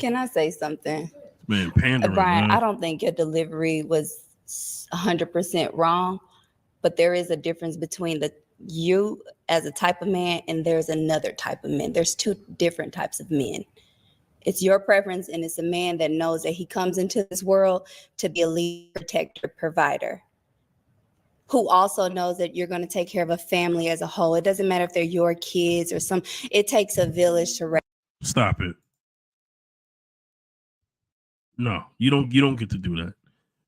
Can I say something? Man, pandering, Brian, man. I don't think your delivery was 100% wrong, but there is a difference between you as a type of man and there's another type of men. There's two different types of men. It's your preference, and it's a man that knows that he comes into this world to be a lead, protector, provider, who also knows that you're going to take care of a family as a whole. It doesn't matter if they're your kids or some. It takes a village to raise. Stop it. No, you don't get to do that.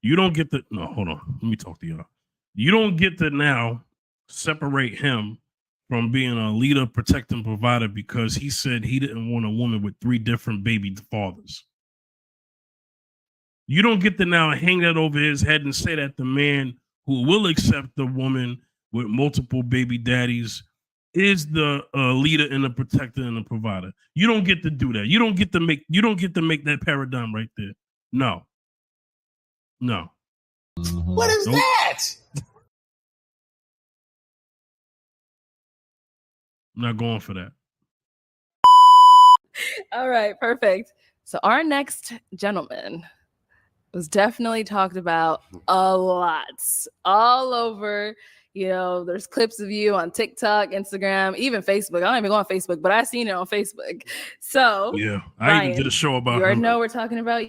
You don't get to. No, hold on. Let me talk to y'all. You don't get to now separate him from being a leader, protecting, provider because he said he didn't want a woman with 3 different baby fathers. You don't get to now hang that over his head and say that the man who will accept the woman with multiple baby daddies is the leader and the protector and the provider. You don't get to do that. You don't get to make that paradigm right there. No. What is that? I'm not going for that. All right, perfect. So our next gentleman was definitely talked about a lot, all over. You know, there's clips of you on TikTok, Instagram, even Facebook. I don't even go on Facebook, but I've seen it on Facebook. So yeah, I Brian, even did a show about you already him. know we're talking about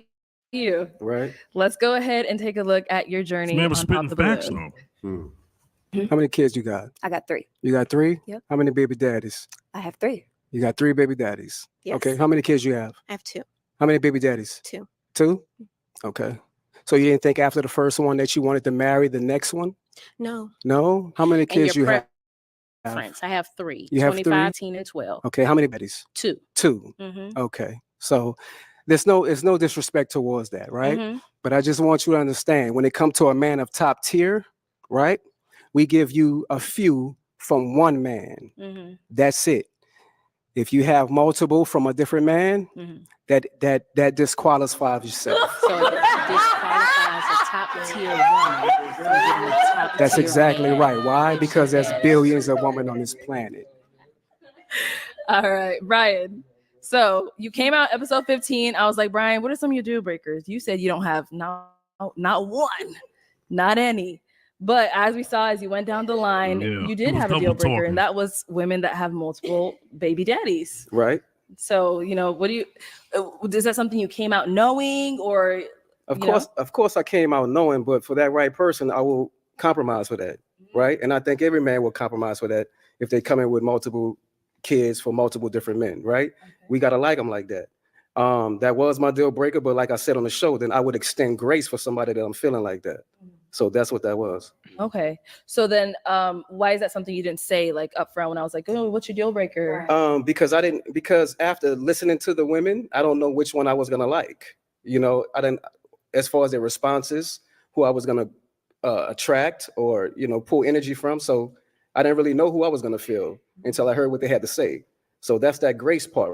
you. Right. Let's go ahead and take a look at your journey. This man was on spitting Pop the facts Balloon. though. How many kids you got? I got 3. You got 3? Yep. How many baby daddies? I have 3. You got 3 baby daddies. Yes. Okay. How many kids you have? I have 2. How many baby daddies? 2. 2? Okay. So you didn't think after the first one that you wanted to marry the next one? No. No? How many kids you have? Friends. I have 3. You have 25, 3? 10, and 12. Okay. How many daddies? 2. 2. Mm-hmm. Okay. So there's no disrespect towards that, right? Mm-hmm. But I just want you to understand when it comes to a man of top tier, right? We give you a few from one man. Mm-hmm. That's it. If you have multiple from a different man, that disqualifies yourself. So it disqualifies a top tier woman from getting a top That's tier exactly man. right. Why? Because there's billions of women on this planet. All right, Brian. So you came out episode 15. I was like, Brian, what are some of your deal breakers? You said you don't have not one, not any. But as we saw, as you went down the line, you did have a deal breaker, and that was women that have multiple baby daddies. Right. So, you know, what do you, is that something you came out knowing or? Of course I came out knowing, but for that right person, I will compromise for that. Right. And I think every man will compromise for that if they come in with multiple kids for multiple different men. Right. Okay. We got to like them like that. That was my deal breaker. But like I said on the show, then I would extend grace for somebody that I'm feeling like that. So that's what that was. Okay. So then why is that something you didn't say like up front when I was like, oh, what's your deal breaker? Because after listening to the women, I don't know which one I was going to like. You know, I didn't, as far as their responses, who I was going to attract or, you know, pull energy from. So I didn't really know who I was going to feel until I heard what they had to say. So that's that grace part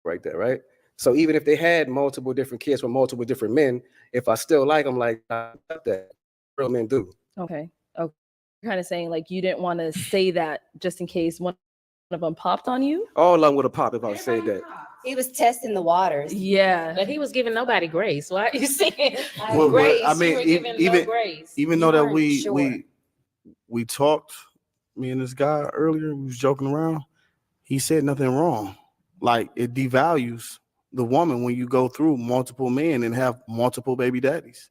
right there, right? So even if they had multiple different kids from multiple different men, if I still like them, like that, real men do. Okay. You're kind of saying like you didn't want to say that just in case one of them popped on you? All of them would have popped if I said that. He was testing the waters. Yeah. But he was giving nobody grace. Why are you saying Well, grace? I mean, even though that we talked, me and this guy earlier, we was joking around. He said nothing wrong. Like it devalues the woman when you go through multiple men and have multiple baby daddies.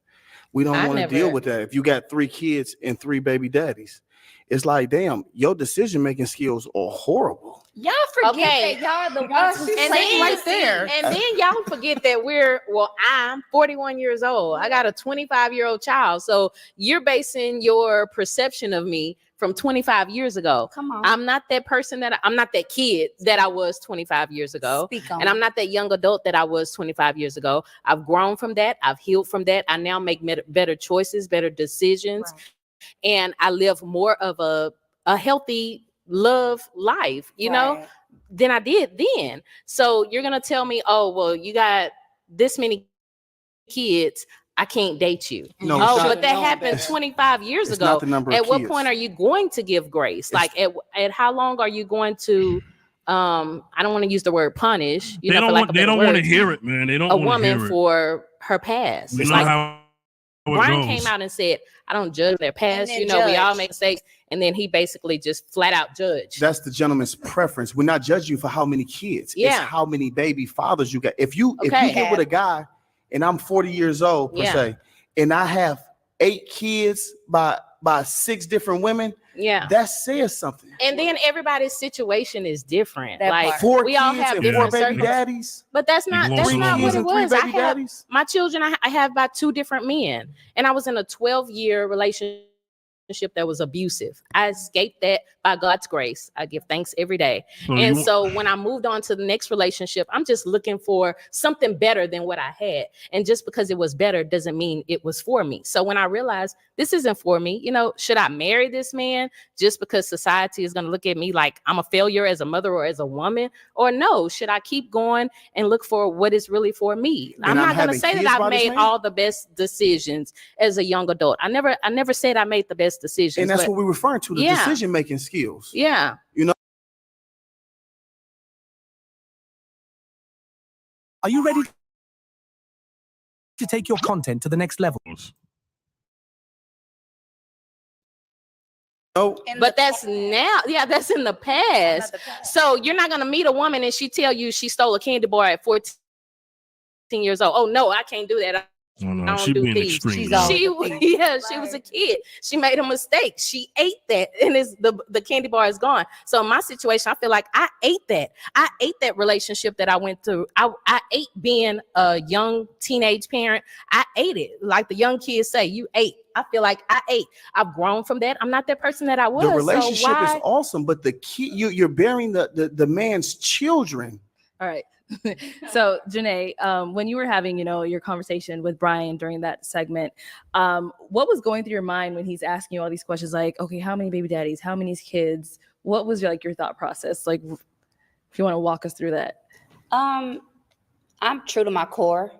We don't want to deal with that. If you got 3 kids and 3 baby daddies, it's like, damn, your decision-making skills are horrible. Y'all forget that y'all the ones who right there. And then y'all forget that I'm 41 years old. I got a 25-year-old child. So you're basing your perception of me from 25 years ago. Come on. I'm not that person I'm not that kid that I was 25 years ago. And I'm not that young adult that I was 25 years ago. I've grown from that. I've healed from that. I now make better choices, better decisions. Right. And I live more of a healthy love life, you know, than I did then. So you're going to tell me, oh, well, you got this many kids, I can't date you. No, but that happened 25 years ago. Not the number of at what kids. point are you going to give grace? Like at how long are you going to I don't want to use the word punish. They don't want to hear it, man. They don't want to hear it. A woman for her past. We It's know like how it Brian goes. came out and said, I don't judge their past. We judge. all make mistakes. And then he basically just flat out judged. That's the gentleman's preference. We're not judging you for how many kids. Yeah. It's how many baby fathers you got. If you get with a guy and I'm 40 years old per se, and I have 8 kids by 6 different women, that says something. And then everybody's situation is different. That like part. 4 we all kids have and different 4 baby circumstances. daddies. But that's not what it was. I have daddies. my children. I have by 2 different men, and I was in a 12-year relationship that was abusive. I escaped that by God's grace. I give thanks every day. So when I moved on to the next relationship, I'm just looking for something better than what I had. And just because it was better doesn't mean it was for me. So when I realized this isn't for me, should I marry this man just because society is going to look at me like I'm a failure as a mother or as a woman? Or no, should I keep going and look for what is really for me? I'm not going to say that I've made all the best decisions as a young adult. I never said I made the best decisions. And that's what we're referring to, the decision-making skills. Yeah. Are you ready to take your content to the next level? No. But that's now, that's in the past. So you're not going to meet a woman and she tell you she stole a candy bar at 14 years old. Oh, no, I can't do that. Oh, no, I don't she do being thieves. extreme. She was a kid. She made a mistake. She ate that, and the candy bar is gone. So in my situation, I feel like I ate that. I ate that relationship that I went through. I ate being a young teenage parent. I ate it. Like the young kids say, you ate. I feel like I ate. I've grown from that. I'm not that person that I was. The relationship is awesome, but the key, you're bearing the man's children. All right. So Janae, when you were having, your conversation with Brian during that segment, what was going through your mind when he's asking you all these questions? Like, okay, how many baby daddies? How many kids? What was your thought process? Like, if you want to walk us through that. I'm true to my core.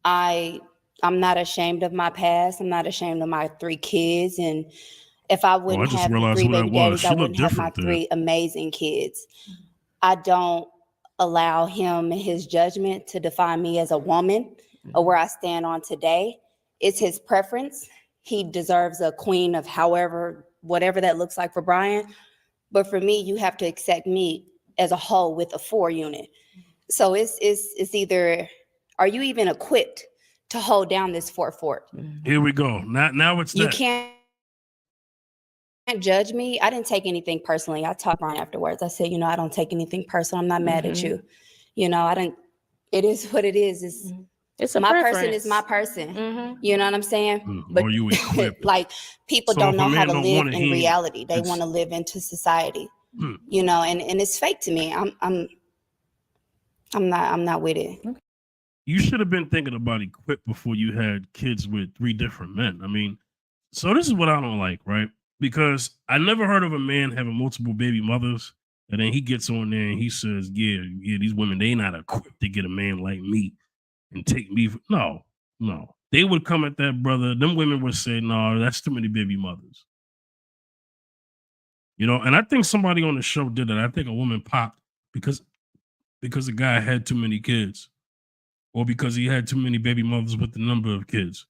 I'm not ashamed of my past. I'm not ashamed of my 3 kids. And if I wouldn't have 3 baby daddies, I wouldn't have my 3 amazing kids. I don't allow him and his judgment to define me as a woman or where I stand on today. It's his preference. He deserves a queen of whatever that looks like for Brian. But for me, you have to accept me as a whole with a 4 unit. So it's either, are you even equipped to hold down this 4 fort? Here we go. Now it's you can't judge me. I didn't take anything personally. I talked to Brian afterwards. I said, I don't take anything personal. I'm not mad at you. It is what it is. It's my preference. person is my person. You know what I'm saying? But you equipped. Like people don't know how to live in reality. They want to live into society. And it's fake to me. I'm not with it. You should have been thinking about equipped before you had kids with 3 different men. I mean, so this is what I don't like, right? Because I never heard of a man having multiple baby mothers, and then he gets on there and he says, yeah, these women, they not equipped to get a man like me and take me. No. They would come at that brother. Them women would say, no, that's too many baby mothers. And I think somebody on the show did that. I think a woman popped because the guy had too many kids, or because he had too many baby mothers with the number of kids.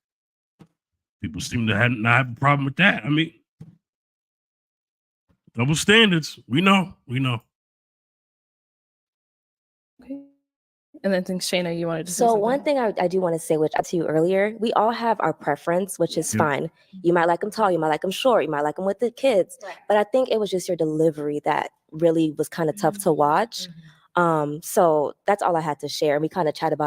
People seem to not have a problem with that. I mean, double standards. We know. Okay. And then I think Shayna, you wanted to say So something. one thing I do want to say, which I to you earlier, we all have our preference, which is fine. You might like them tall, you might like them short, you might like them with the kids. Right. But I think it was just your delivery that really was kind of tough to watch. So that's all I had to share. And we kind of chatted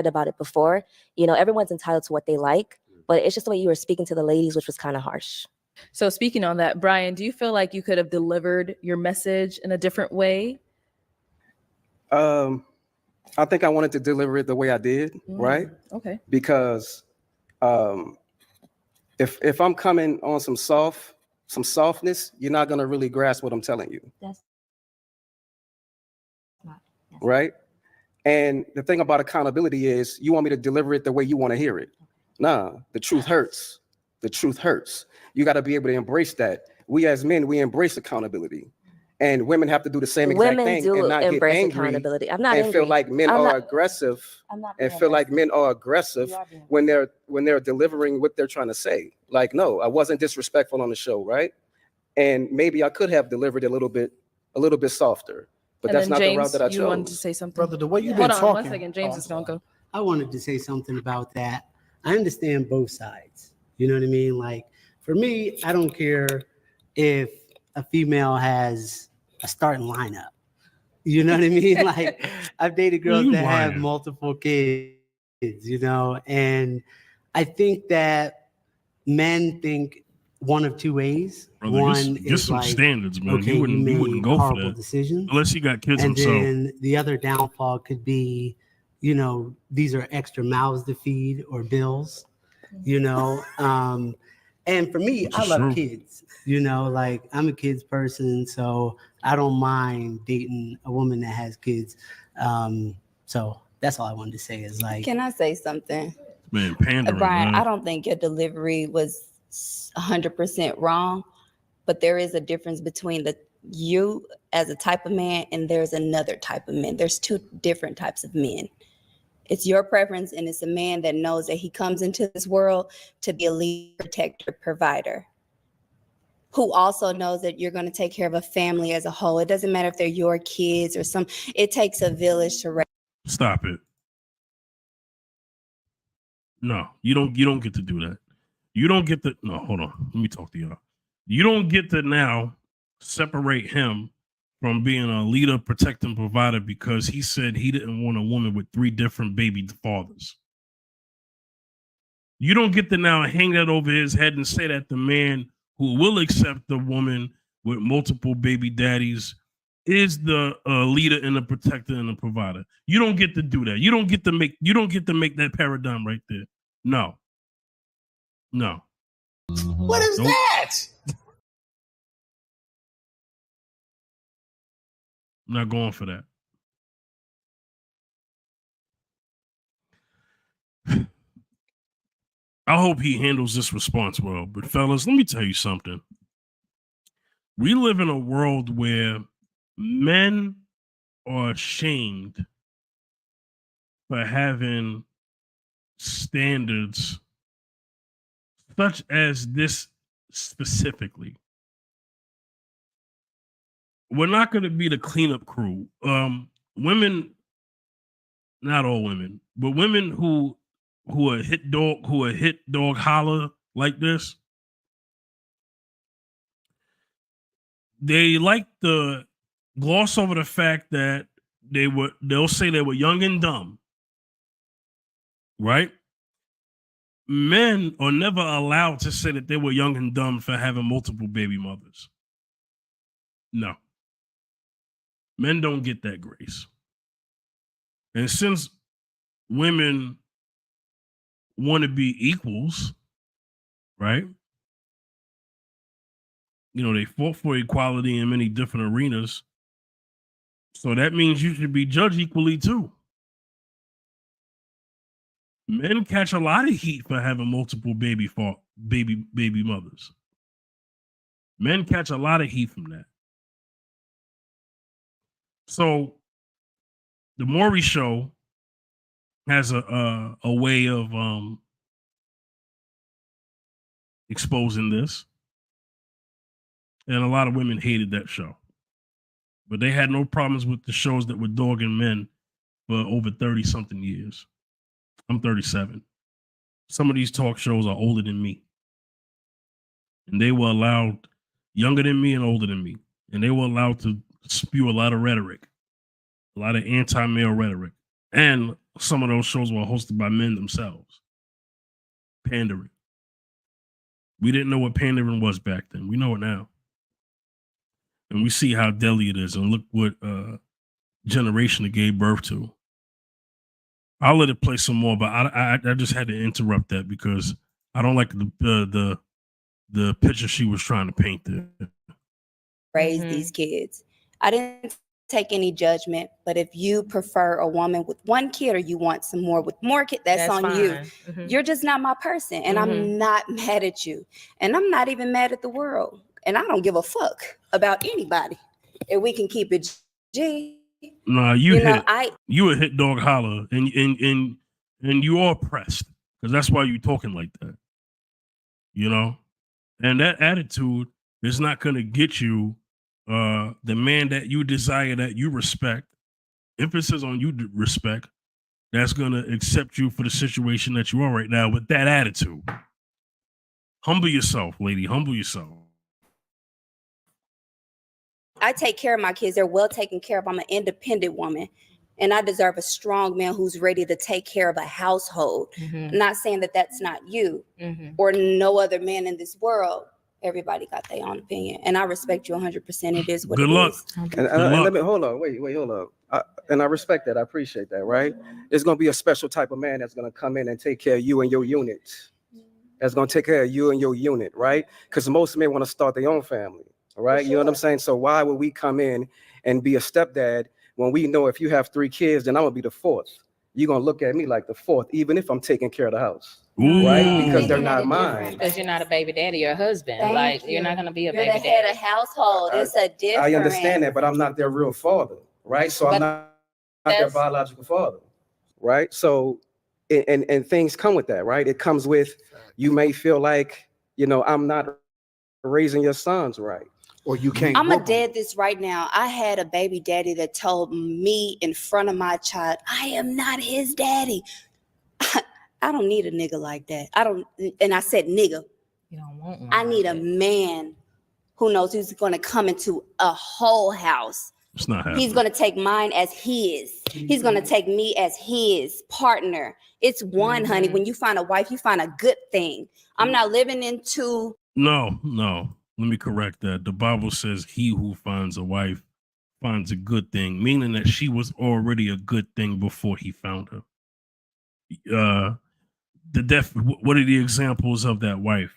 about it before. Everyone's entitled to what they like, but it's just the way you were speaking to the ladies, which was kind of harsh. So speaking on that, Brian, do you feel like you could have delivered your message in a different way? I think I wanted to deliver it the way I did, right? Okay. Because if I'm coming on some softness, you're not gonna really grasp what I'm telling you. Right? And the thing about accountability is you want me to deliver it the way you want to hear it. Nah, the truth hurts. The truth hurts. You got to be able to embrace that. We as men, we embrace accountability. And women have to do the same exact Women thing do and not get embrace angry accountability. I'm not and angry. feel like men I'm are not- aggressive I'm not and being feel like aggressive. men are aggressive You are being when they're delivering what they're trying to say. Like, no, I wasn't disrespectful on the show, right? And maybe I could have delivered a little bit softer, but And that's then not James, the route that I you wanted to chose. say something. Brother, the way you've been Hold on talking. one second. James is gonna go. I wanted to say something about that. I understand both sides. You know what I mean? Like for me, I don't care if a female has a starting lineup. You know what I mean? Like I've dated girls that have multiple kids, you know, and I think that men think one of two ways. Brother, One just is some like, standards, man. okay, You wouldn't made go for horrible that decisions. unless you got kids And himself. then the other downfall could be, you know, these are extra mouths to feed or bills, you know. And for me, Which I is love true. kids, you know, like I'm a kids person, so I don't mind dating a woman that has kids. So that's all I wanted to say is like, Can I say something? Man, pandering, Brian, man. I don't think your delivery was 100% wrong, but there is a difference between you as a type of man and there's another type of man. There's two different types of men. It's your preference, and it's a man that knows that he comes into this world to be a lead, protector, provider, who also knows that you're going to take care of a family as a whole. It doesn't matter if they're your kids or it takes a village to raise. Stop it. No, you don't get to do that. You don't get to no, hold on. Let me talk to y'all. You don't get to now separate him from being a leader, protecting, provider because he said he didn't want a woman with 3 different baby fathers. You don't get to now hang that over his head and say that the man who will accept the woman with multiple baby daddies is the leader and the protector and the provider. You don't get to do that. You don't get to make that paradigm right there. No. What is that? I'm not going for that. I hope he handles this response well. But fellas, let me tell you something. We live in a world where men are ashamed for having standards such as this specifically. We're not going to be the cleanup crew. Women, not all women, but women who are hit dog holler like this, they like to gloss over the fact that they'll say they were young and dumb, right? Men are never allowed to say that they were young and dumb for having multiple baby mothers. No. Men don't get that grace. And since women want to be equals, right? You know, they fought for equality in many different arenas. So that means you should be judged equally too. Men catch a lot of heat for having multiple baby mothers. Men catch a lot of heat from that. So the Maury Show has a way of exposing this, and a lot of women hated that show, but they had no problems with the shows that were dogging men for over 30-something years. I'm 37. Some of these talk shows are older than me, and they were allowed, younger than me and older than me, and they were allowed to spew a lot of rhetoric, a lot of anti-male rhetoric, and some of those shows were hosted by men themselves. Pandering. We didn't know what pandering was back then. We know it now. And we see how deadly it is. And look what generation it gave birth to. I'll let it play some more, but I just had to interrupt that because I don't like the picture she was trying to paint there. Raise these kids. I didn't take any judgment, but if you prefer a woman with 1 kid or you want some more with more kids, that's on fine. you. Mhm. You're just not my person, and I'm not mad at you, and I'm not even mad at the world, and I don't give a fuck about anybody. if we can keep it G. Nah, you a hit dog holler, and you are pressed because that's why you talking like that. You know, and that attitude is not going to get you the man that you desire, that you respect. Emphasis on you respect. That's going to accept you for the situation that you are right now with that attitude. Humble yourself, lady. Humble yourself. I take care of my kids. They're well taken care of. I'm an independent woman. And I deserve a strong man who's ready to take care of a household. Mm-hmm. Not saying that that's not you or no other man in this world. Everybody got their own opinion. And I respect you 100%. It is what Good it luck. is. And let me hold on. Wait, hold on. And I respect that. I appreciate that. Right? There's gonna be a special type of man that's gonna come in and take care of you and your unit. That's gonna take care of you and your unit, right? Because most men want to start their own family, right? Sure. You know what I'm saying? So why would we come in and be a stepdad when we know if you have 3 kids, then I'm gonna be the 4th? You're gonna look at me like the 4th, even if I'm taking care of the house. Ooh. Right? Because they're not mine. Because you're not a baby daddy or a husband. You're not gonna be a You're baby the head daddy. of household. It's a different. I understand that, but I'm not their real father, right? So I'm not their biological father, right? So, and things come with that, right? It comes with, you may feel like, I'm not raising your sons right. Or you can't. I'm gonna dead this right now. I had a baby daddy that told me in front of my child, I am not his daddy. I don't need a nigga like that. And I said nigga. You don't want one. I need a man who knows who's gonna come into a whole house. It's not happening. He's gonna take mine as his. He's gonna take me as his partner. It's one, honey. When you find a wife, you find a good thing. I'm not living into. No. Let me correct that. The Bible says he who finds a wife finds a good thing, meaning that she was already a good thing before he found her. What are the examples of that wife?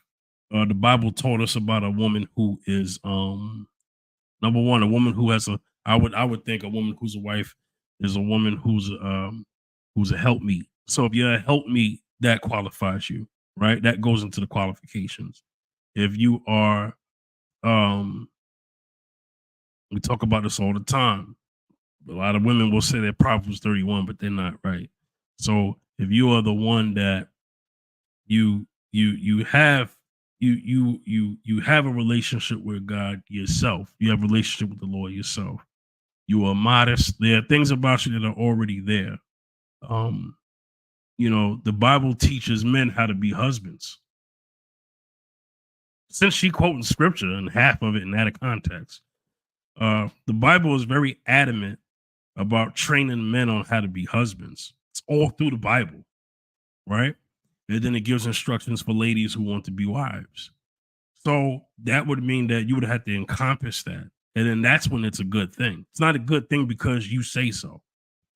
The Bible taught us about a woman who is number one, a woman who has I would think a woman who's a wife is a woman who's a helpmeet. So if you're a helpmeet, that qualifies you, right? That goes into the qualifications. If you are we talk about this all the time. A lot of women will say that Proverbs 31, but they're not right. So if you are the one that you have a relationship with God yourself, you have a relationship with the Lord yourself, you are modest, there are things about you that are already there. The Bible teaches men how to be husbands. Since she quoting scripture and half of it in out of context, the Bible is very adamant about training men on how to be husbands. It's all through the Bible, right? And then it gives instructions for ladies who want to be wives. So that would mean that you would have to encompass that. And then that's when it's a good thing. It's not a good thing because you say so.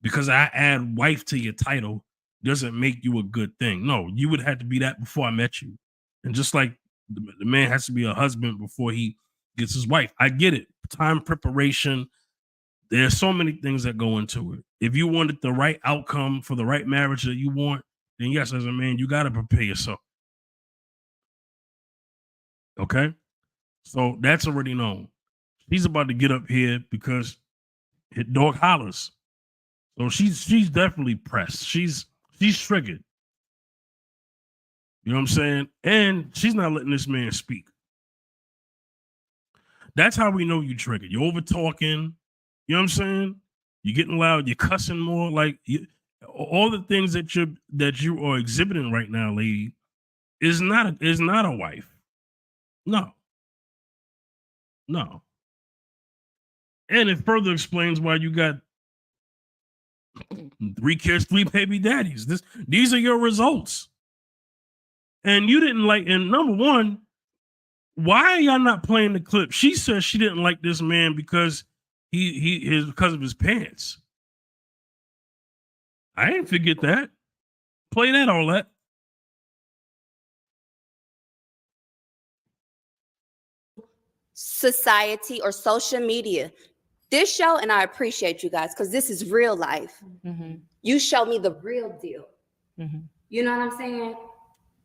Because I add wife to your title doesn't make you a good thing. No, you would have to be that before I met you. And just like the man has to be a husband before he gets his wife. I get it. Time, preparation. There's so many things that go into it. If you wanted the right outcome for the right marriage that you want, then yes, as a man, you got to prepare yourself. Okay? So that's already known. She's about to get up here because hit dog hollers. So she's definitely pressed. She's triggered. You know what I'm saying? And she's not letting this man speak. That's how we know you triggered. You're over talking. You know what I'm saying? You're getting loud. You're cussing more. Like all the things that you are exhibiting right now, lady, is not a wife. No. And it further explains why you got 3 kids, 3 baby daddies. These are your results. And you didn't like, and number one, why are y'all not playing the clip? She says she didn't like this man because he is because of his pants. I didn't forget that. Play that, all that. Society or social media. This show, and I appreciate you guys because this is real life. Mm-hmm. You show me the real deal. Mm-hmm. You know what I'm saying?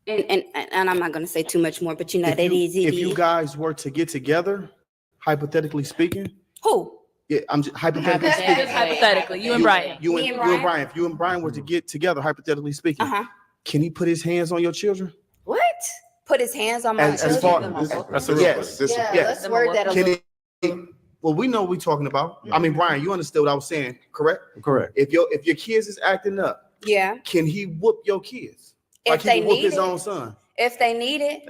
And I'm not going to say too much more, but that is it. If you guys were to get together, hypothetically speaking, Who? Yeah, I'm just hypothetically speaking. Just hypothetically, you and Brian. You and Brian. If you and Brian were to get together, hypothetically speaking, can he put his hands on your children? What? Put his hands on my As children? far That's a real yes, question. yes. Let's word that a little. Well, we know what we're talking about. I mean, Brian, you understood what I was saying, correct? Correct. If your kids is acting up, Yeah. can he whoop your kids? If Like they he whoop need his it. own son? If they need it.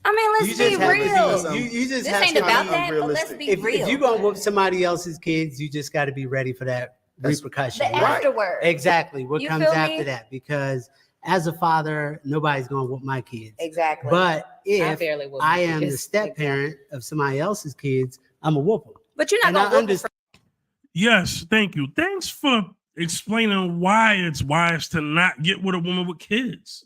I mean, You let's just be have to real. you just This have ain't to about be that, but let's be if real. you're gonna whoop somebody else's kids, you just got to be ready for that repercussion. The afterward. Exactly. What You comes feel after me? that? Because as a father, nobody's gonna whoop my kids. Exactly. But if barely whoop I my am the kids. step parent of somebody else's kids, I'm a whoop them. But you're not And I gonna whoop understand. Yes, thank you. Thanks for explaining why it's wise to not get with a woman with kids.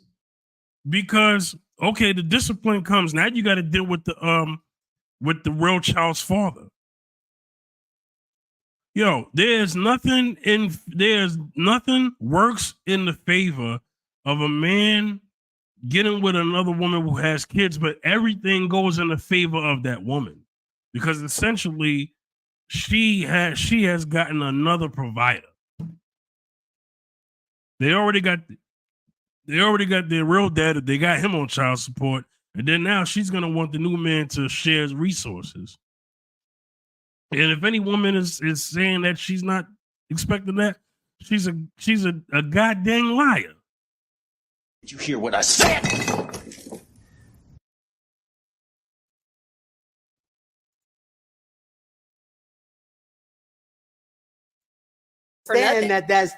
Because okay, the discipline comes. Now you got to deal with the real child's father. Yo, there's nothing works in the favor of a man getting with another woman who has kids, but everything goes in the favor of that woman. Because essentially she has gotten another provider. They already got their real dad. They got him on child support, and then now she's gonna want the new man to share his resources. And if any woman is saying that she's not expecting that, she's a goddamn liar. Did you hear what I said? Understand that that's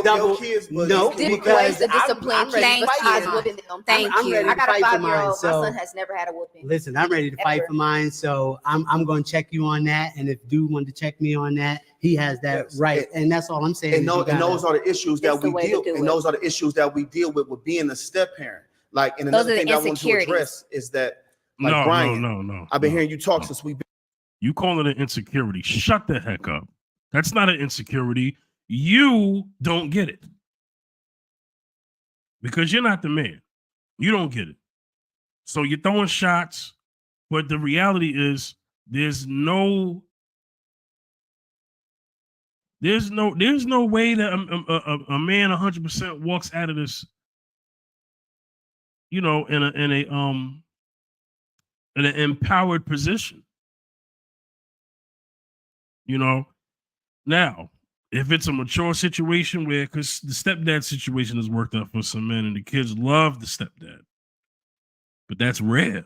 double. No, because the discipline. I'm ready to Thank fight you. for mine. Thank I'm you. ready to I got a fight for mine. 5-year-old. My So son has never had a whooping. listen, I'm ready to fight for mine. So I'm going to check you on that. And if dude wanted to check me on that, he has that right. And that's all I'm saying. And those are the issues that we deal. And those are the issues that we deal with being a step parent. Like, and another thing that I want to address is that, like, Brian, no. I've been hearing you talk since we've been. You call it an insecurity. Shut the heck up. That's not an insecurity. You don't get it. Because you're not the man. You don't get it. So you're throwing shots, but the reality is there's no way that a man 100% walks out of this, in an empowered position. Now, if it's a mature situation where, because the stepdad situation has worked out for some men and the kids love the stepdad, but that's rare.